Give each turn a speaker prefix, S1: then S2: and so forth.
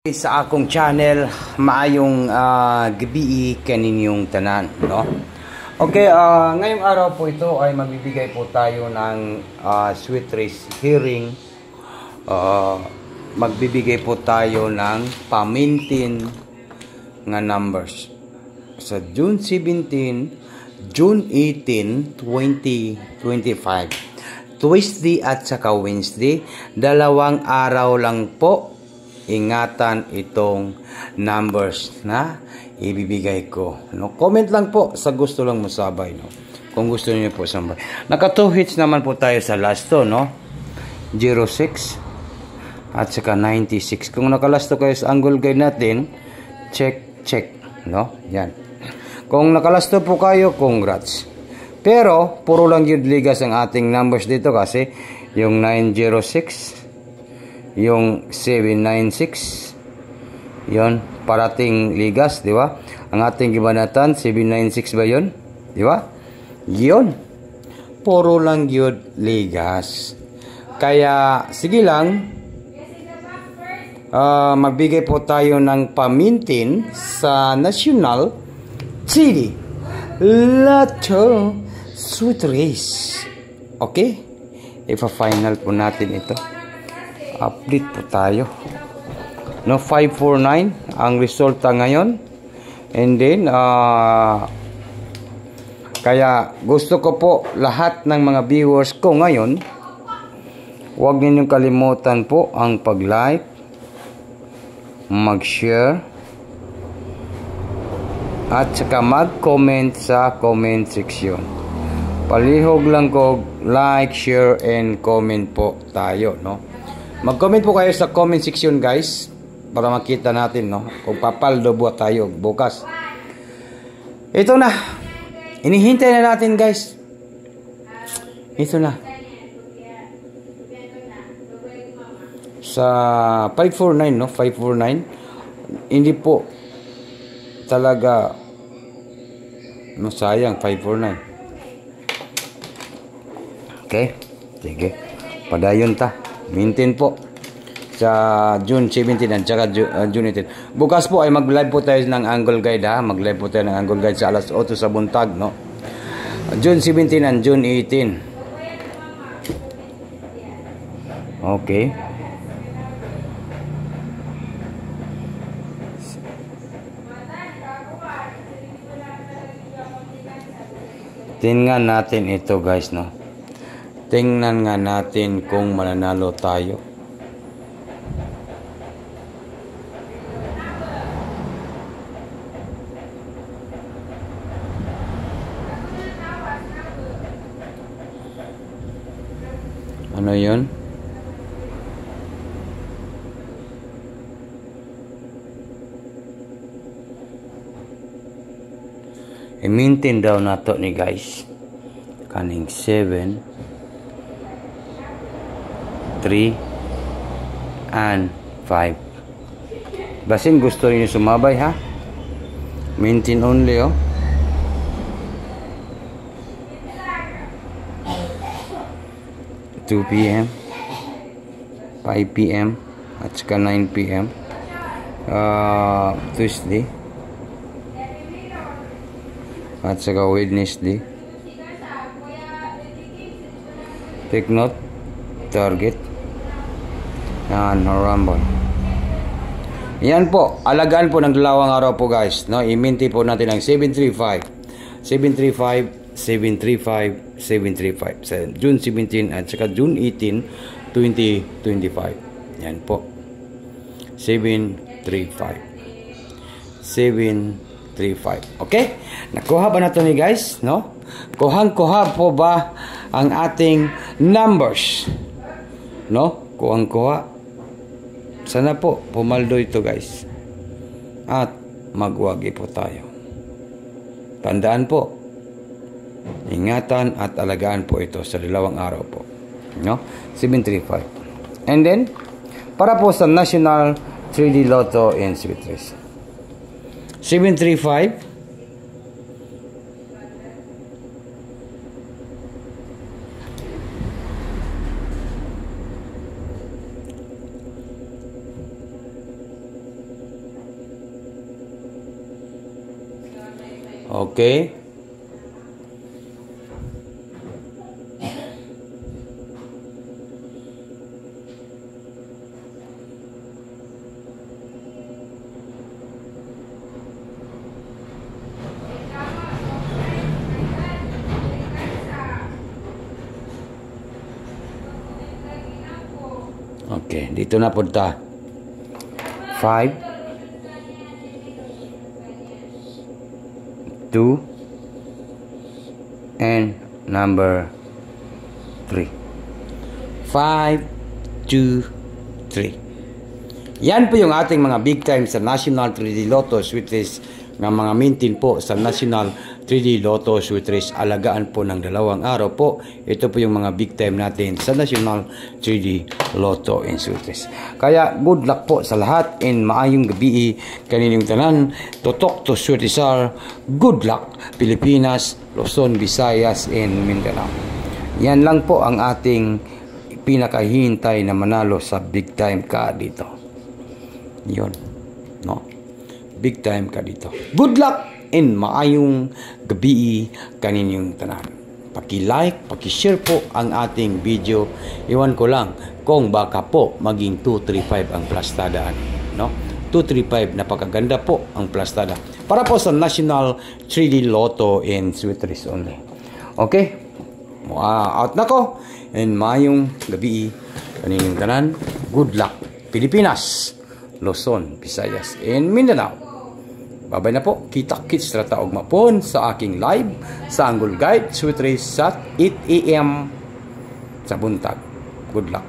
S1: Sa akong channel, maayong gabi kaninyong tanan, no? Okay, ngayong araw po ito ay magbibigay po tayo ng sweet race hearing. Magbibigay po tayo ng pamintin nga numbers sa June 17, June 18, 2025. Tuesday at saka Wednesday, dalawang araw lang po. Ingatan itong numbers na ibibigay ko, no? Comment lang po sa gusto lang mo sabay, no? Kung gusto niyo po sabay. Naka 2 hits naman po tayo sa last to, no? 06 at saka 96. Kung nakalasto kayo sa angle guide natin, check, no? Yan. Kung nakalasto po kayo, congrats. Pero puro lang yun ligas ang ating numbers dito kasi yung 906, yung 796, yon parating ligas, di ba? Ang ating gibanatan 796 ba yon, di ba? Yon puro lang yun ligas. Kaya sige lang, magbigay po tayo ng pamintin sa National CD Lotto Sweet Race. Okay, ipa-final po natin ito. Update po tayo, no? 549 ang resulta ngayon. And then kaya gusto ko po lahat ng mga viewers ko ngayon, huwag ninyong kalimutan po ang pag-like, mag-share at saka mag-comment sa comment section. Palihog lang ko like, share and comment po tayo, no? Mag-comment po kayo sa comment section, guys, para makita natin, no, kung papaldo buat tayo bukas. Ito na. Inihintay na natin, guys. Ito na. Sa 549, no? 549. Hindi po talaga masayang 549. Okay? Sige. Padayon ta. Mintin po sa June 17 at saka June 18. Bukas po ay mag-live po tayo ng angle guide, ha. Mag-live po tayo ng angle guide sa alas 8 sa buntag, no? June 17 and June 18. Okay. Tingnan natin ito, guys, no? Tingnan nga natin kung mananalo tayo. Ano yun? I-maintain daw nato ni guys. Kaning 7, 3 and 5. Basin gusto niyo sumabay, ha? Maintain only, oh. Two PM, 5 PM at saka 9 PM Tuesday at saka Wednesday. Take note, target yan, rumble. Yan po, alagaan po ng dalawang araw po, guys, no? I-minti po natin ang 735 sa June 17 at saka June 18, 2025. Yan po, 735. Okay, nakuha ba na to ni guys, no? Kuhang-kuha po ba ang ating numbers, no? Kuhang-kuha. Sana po pumaldo ito, guys, at magwagi po tayo. Tandaan po, ingatan at alagaan po ito sa dalawang araw po, no? 735. And then para po sa National 3D Lotto and Sweet Race, 735, Okay? Okay, dito na punta. 5, 2, and number 3. 5, 2, 3. Yan po yung ating mga big time sa National 3D Lotto Sweet Race ng mga mintin po sa National 3D Lotto Sweet Race. Alagaan po ng 2 araw po. Ito po yung mga big time natin sa National 3D Lotto and Sweet Race. Kaya good luck po sa lahat and maayong gabi kaninyong tanan. Totok to Sweet Rizal. Good luck Pilipinas, Luzon, Visayas, and Mindanao. Yan lang po ang ating pinakahihintay na manalo sa big time ka dito. Yun, no? Big time ka dito. Good luck and maayong gabi kaninyong tanan. Paki-like, paki-share po ang ating video. Iwan ko lang kung baka po maging 235 ang plastadaan, no? 235, napakaganda po ang plastada. Para po sa National 3D Lotto and Sweet Race only. Okay? Out na ko. And maayong gabi kaninyong tanan. Good luck Pilipinas, Luzon, Visayas, and Mindanao. Babay na po. Kita-kits rata og mapon sa aking live sa Angle Guide Sweet Race sa 8 AM sa buntag. Good luck.